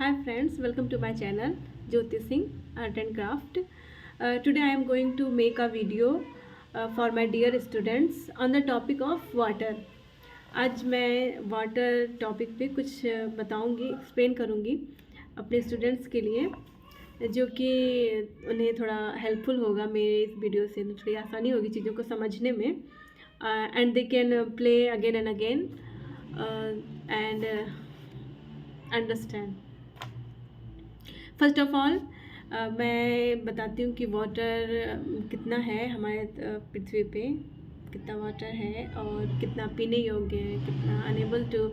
Hi friends, welcome to my channel Jyoti Singh Art and Craft. Today I am going to make a video for my dear students on the topic of water. आज मैं water topic पे कुछ बताऊंगी, explain करूंगी अपने students के लिए, जो कि उन्हें थोड़ा हेल्पफुल होगा। मेरे इस वीडियो से थोड़ी आसानी होगी चीज़ों को समझने में, and they can play again and again and understand. First of all मैं बताती हूँ कि वाटर कितना है हमारे पृथ्वी पे, कितना वाटर है और कितना पीने योग्य है, कितना अनेबल टू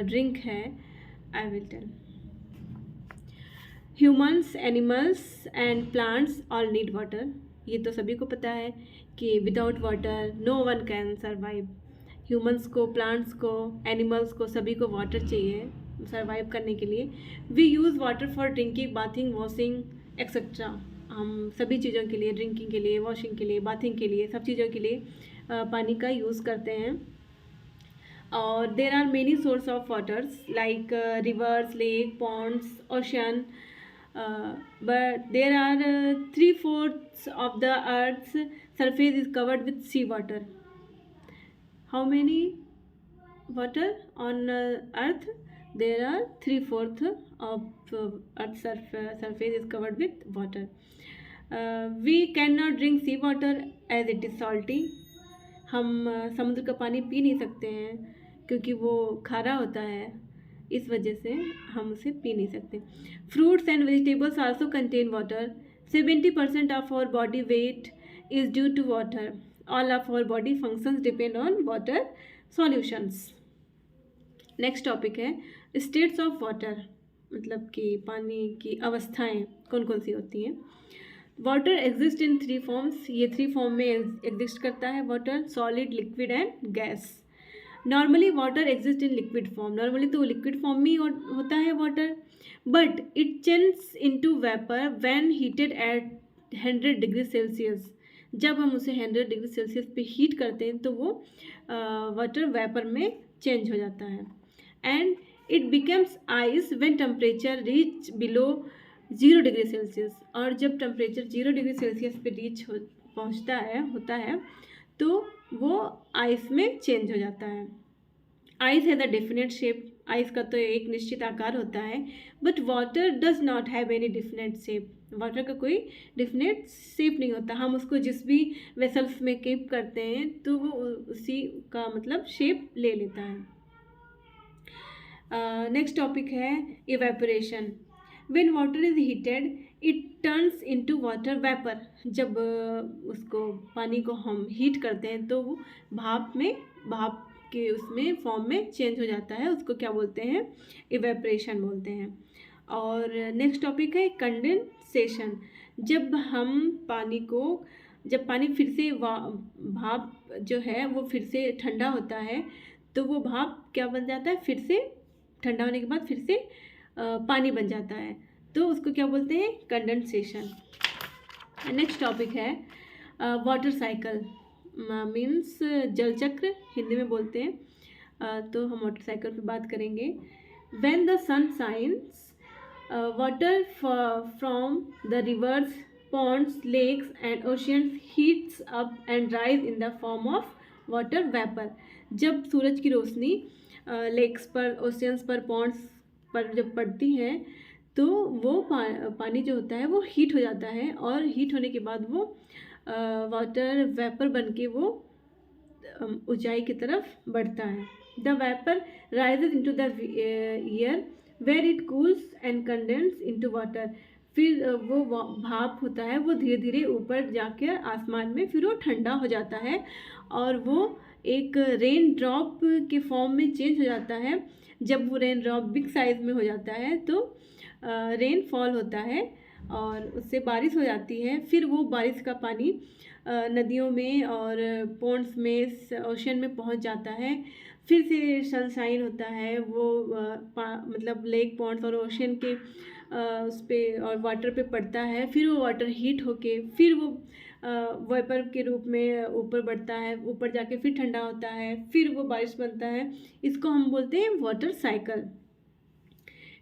ड्रिंक है। I will tell. Humans, animals and plants all need water. ये तो सभी को पता है कि without water no one can survive. Humans को, प्लांट्स को, एनिमल्स को, सभी को वाटर चाहिए सर्वाइव करने के लिए। We use water for drinking, bathing, washing etcetera. हम सभी चीज़ों के लिए, ड्रिंकिंग के लिए, वॉशिंग के लिए, बाथिंग के लिए, सब चीज़ों के लिए पानी का यूज़ करते हैं। और there are many source of waters like rivers, lake, ponds, ocean, but there are 3/4 of the earth's surface is covered with sea water. How many water on earth? There are 3/4 of earth's surface is covered with water. We cannot drink sea water as it is salty. हम समुद्र का पानी P नहीं सकते हैं क्योंकि वो खारा होता है, इस वजह से हम उसे पी नहीं सकते। Fruits and vegetables also contain water. 70% of our body weight is due to water. All of our body functions depend on water solutions. Next topic है स्टेट्स ऑफ वाटर, मतलब कि पानी की अवस्थाएं कौन कौन सी होती हैं। Water exist in 3 forms. ये 3 फॉर्म में एग्जिस्ट करता है water: solid, liquid and gas. Normally water exist in liquid form. Normally तो लिक्विड फॉर्म में ही होता है water, but it change into vapour when heated at 100 degree Celsius. जब हम उसे 100 डिग्री सेल्सियस पे हीट करते हैं तो वो वाटर वेपर में चेंज हो जाता है। And it becomes ice when temperature reach below 0 degree Celsius. और जब टेम्परेचर 0 डिग्री सेल्सियस पे पहुंचता है, होता है, तो वो आइस में चेंज हो जाता है। Ice has a definite shape. Ice का तो एक निश्चित आकार होता है, but water does not have any definite shape. Water का कोई डेफिनेट शेप नहीं होता। हम उसको जिस भी वेसल्स में कीप करते हैं तो वो उसी का मतलब शेप ले लेता है। नेक्स्ट टॉपिक है evaporation. When water is heated it turns into water vapour. जब उसको, पानी को हम हीट करते हैं तो वो भाप के उसमें फॉर्म में चेंज हो जाता है। उसको क्या बोलते हैं? इवेपोरेशन बोलते हैं। और नेक्स्ट टॉपिक है कंडेंसेशन। जब पानी फिर से भाप जो है वो फिर से ठंडा होता है तो वो भाप क्या बन जाता है? फिर से ठंडा होने के बाद फिर से पानी बन जाता है, तो उसको क्या बोलते हैं? कंडेंसेशन। नेक्स्ट टॉपिक है वाटर साइकिल, मीन्स जल चक्र हिंदी में बोलते हैं। तो हम वाटर साइकिल पे बात करेंगे। When the sun shines water from the rivers, ponds, lakes and oceans heats up and rise in the form of water vapour. जब सूरज की रोशनी लेक्स पर, ओशियंस पर, पॉन्ड्स पर जब पड़ती है तो वो पानी जो होता है वो हीट हो जाता है, और हीट होने के बाद वो वाटर वेपर बन के वो ऊंचाई की तरफ बढ़ता है। The vapour rises into the air where it cools and condense into water. फिर वो भाप होता है वो धीरे धीरे ऊपर जाकर आसमान में फिर वो ठंडा हो जाता है और वो एक रेन ड्रॉप के फॉर्म में चेंज हो जाता है। जब वो रेन ड्रॉप बिग साइज में हो जाता है तो रेन फॉल होता है और उससे बारिश हो जाती है। फिर वो बारिश का पानी नदियों में और पॉन्ड्स में, ओशन में पहुंच जाता है। फिर से सनशाइन होता है, वो मतलब लेक, पॉन्ड्स और ओशन के उस पर और वाटर पे पड़ता है। फिर वो वाटर हीट होके फिर वो वेपर के रूप में ऊपर बढ़ता है, ऊपर जाके फिर ठंडा होता है, फिर वो बारिश बनता है। इसको हम बोलते हैं water cycle.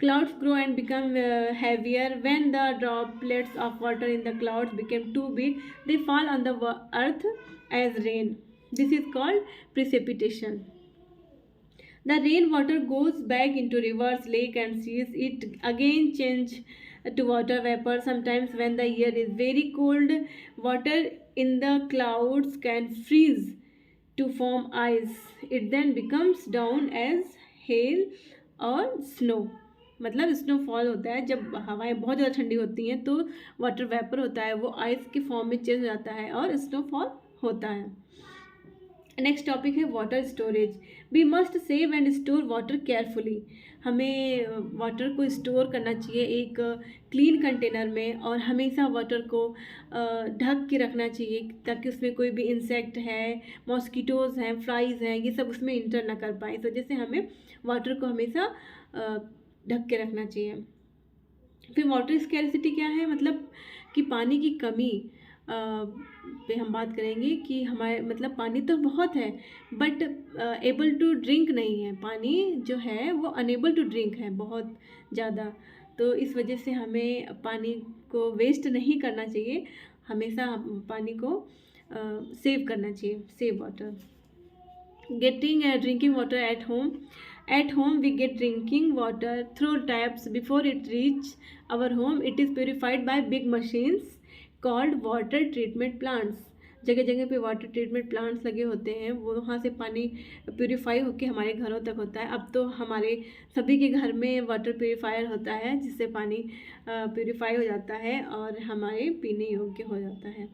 Clouds grow and become heavier. When the droplets of water in the clouds become too big, they fall on the earth as rain. This is called precipitation. The rainwater goes back into rivers, lakes, and seas. It again changes to water vapor. Sometimes, when the air is very cold, water in the clouds can freeze to form ice. It then becomes down as hail और snow. मतलब snowfall होता है जब हवाएं बहुत ज़्यादा ठंडी होती हैं तो वाटर वेपर होता है वो आइस के फॉर्म में चेंज हो जाता है और स्नोफॉल होता है. नेक्स्ट टॉपिक है water storage. We must save and store water carefully. हमें वाटर को स्टोर करना चाहिए एक क्लीन कंटेनर में और हमेशा वाटर को ढक के रखना चाहिए ताकि उसमें कोई भी इंसेक्ट है, मॉस्किटोज़ हैं, फ्लाइज हैं, ये सब उसमें इंटर ना कर पाए. इस वजह से हमें वाटर को हमेशा ढक के रखना चाहिए. फिर वाटर स्कैरसिटी क्या है, मतलब कि पानी की कमी पे हम बात करेंगे कि हमारे मतलब पानी तो बहुत है बट एबल टू ड्रिंक नहीं है. पानी जो है वो अनेबल टू ड्रिंक है बहुत ज़्यादा. तो इस वजह से हमें पानी को वेस्ट नहीं करना चाहिए. हमेशा पानी को सेव करना चाहिए. Save water. Getting drinking water at home. At home we get drinking water through taps. Before it reach our home, it is purified by big machines called water treatment plants. जगह जगह पे water treatment plants लगे होते हैं, वो वहाँ से पानी प्योरीफाई होकर हमारे घरों तक होता है. अब तो हमारे सभी के घर में वाटर प्योरीफायर होता है जिससे पानी प्योरीफाई हो जाता है और हमारे पीने योग्य हो जाता है.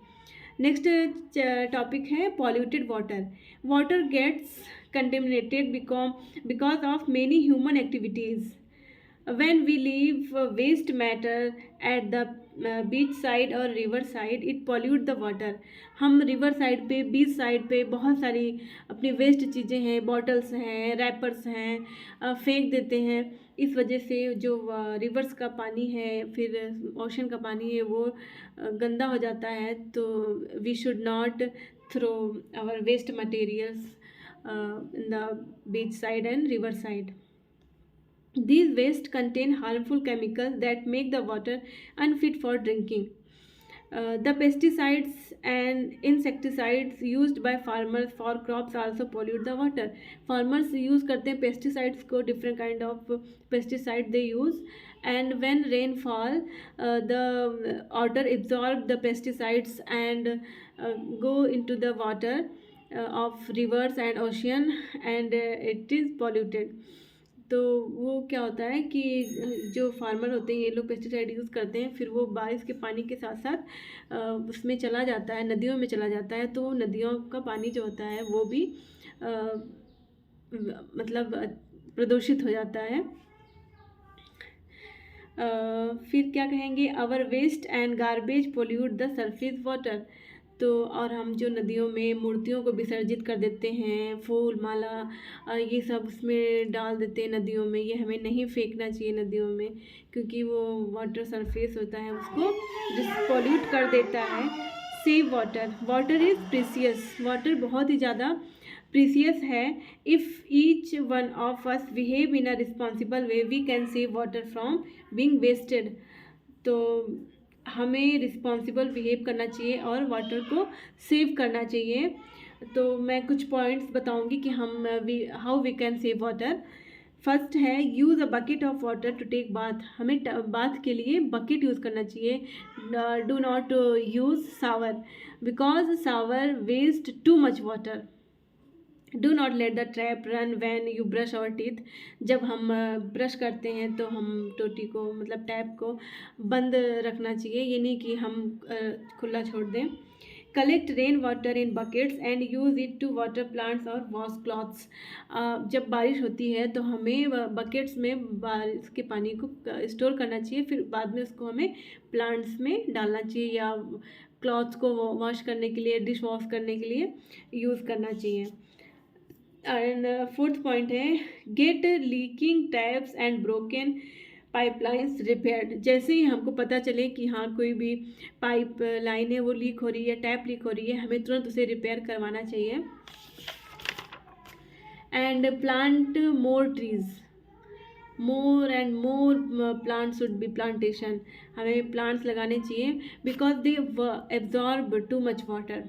नेक्स्ट टॉपिक है polluted water. Water gets contaminated because of many human activities. When we leave waste matter at the beach side और river side, it pollute the water. हम river side पे, beach side पे बहुत सारी अपनी waste चीज़ें हैं, बॉटल्स हैं, रैपर्स हैं, फेंक देते हैं. इस वजह से जो रिवर्स का पानी है, फिर ओशन का पानी है, वो गंदा हो जाता है. तो we should not throw our waste materials in the beach side and river side. These waste contain harmful chemicals that make the water unfit for drinking. The pesticides and insecticides used by farmers for crops also pollute the water. Farmers use करते हैं pesticides को, different kind of pesticide they use, and when rain fall, the water absorb the pesticides and go into the water of rivers and ocean, and it is polluted. तो वो क्या होता है कि जो फार्मर होते हैं ये लोग पेस्टिसाइड यूज़ करते हैं, फिर वो बारिश के पानी के साथ साथ उसमें चला जाता है, नदियों में चला जाता है. तो नदियों का पानी जो होता है वो भी मतलब प्रदूषित हो जाता है. फिर क्या कहेंगे, our waste and garbage pollute the surface water. तो और हम जो नदियों में मूर्तियों को विसर्जित कर देते हैं, फूल माला ये सब उसमें डाल देते हैं नदियों में, ये हमें नहीं फेंकना चाहिए नदियों में क्योंकि वो वाटर सरफेस होता है उसको पोल्यूट कर देता है. Save water. Water is precious. Water बहुत ही ज़्यादा प्रीसियस है. If each one of us behave in a responsible way we can save water from being wasted. तो हमें रिस्पॉन्सिबल बिहेव करना चाहिए और वाटर को सेव करना चाहिए. तो मैं कुछ पॉइंट्स बताऊंगी कि हम how we can save water. First है use a bucket of water to take bath. हमें बाथ के लिए बकेट यूज़ करना चाहिए. Do not use shower because shower waste too much water. Do not let the tap run when you brush our teeth. जब हम brush करते हैं तो हम टोटी को मतलब टैप को बंद रखना चाहिए, ये नहीं कि हम खुला छोड़ दें. Collect rain water in buckets and use it to water plants और वॉश क्लॉथ्स. जब बारिश होती है तो हमें बकेट्स में बारिश के पानी को स्टोर करना चाहिए, फिर बाद में उसको हमें प्लांट्स में डालना चाहिए या क्लॉथ्स को वॉश करने के लिए, डिश वॉश करने के लिए यूज़ करना चाहिए. एंड फोर्थ पॉइंट है get leaking taps and broken pipelines repaired. जैसे ही हमको पता चले कि हाँ कोई भी पाइप लाइन है वो लीक हो रही है, टैप लीक हो रही है, हमें तुरंत उसे रिपेयर करवाना चाहिए. And plant more trees. More and more plants should be plantation, हमें प्लांट्स लगाने चाहिए because they absorb to much water.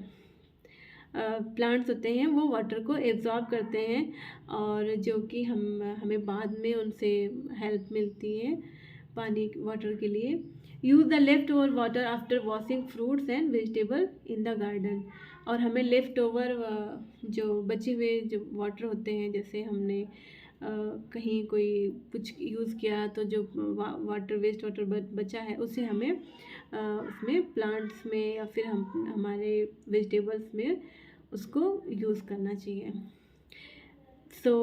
Plants होते हैं वो वाटर को एब्जॉर्ब करते हैं और जो कि हमें बाद में उनसे हेल्प मिलती है पानी वाटर के लिए। Use the left over water after washing fruits and vegetable in the garden, और हमें लेफ़्ट ओवर जो बचे हुए जो वाटर होते हैं, जैसे हमने कहीं कोई कुछ यूज़ किया तो जो वाटर वेस्ट वाटर बचा है उसे हमें उसमें प्लांट्स में या फिर हमारे वेजिटेबल्स में उसको यूज़ करना चाहिए। सो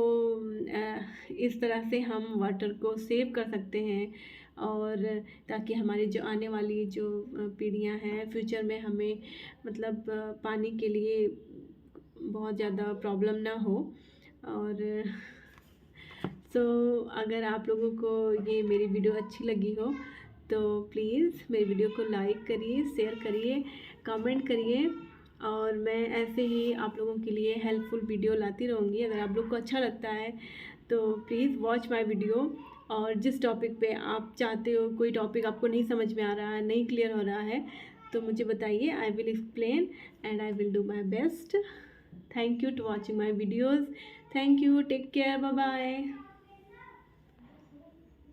इस तरह से हम वाटर को सेव कर सकते हैं, और ताकि हमारी जो आने वाली जो पीढ़ियाँ हैं फ्यूचर में हमें मतलब पानी के लिए बहुत ज़्यादा प्रॉब्लम ना हो। और सो अगर आप लोगों को ये मेरी वीडियो अच्छी लगी हो तो प्लीज़ मेरी वीडियो को लाइक करिए, शेयर करिए, कमेंट करिए, और मैं ऐसे ही आप लोगों के लिए हेल्पफुल वीडियो लाती रहूँगी। अगर आप लोग को अच्छा लगता है तो प्लीज़ वॉच माय वीडियो, और जिस टॉपिक पे आप चाहते हो, कोई टॉपिक आपको नहीं समझ में आ रहा है, नहीं क्लियर हो रहा है, तो मुझे बताइए, I will explain and I will do my best. Thank you to watching my videos. Thank you, take care, bye bye.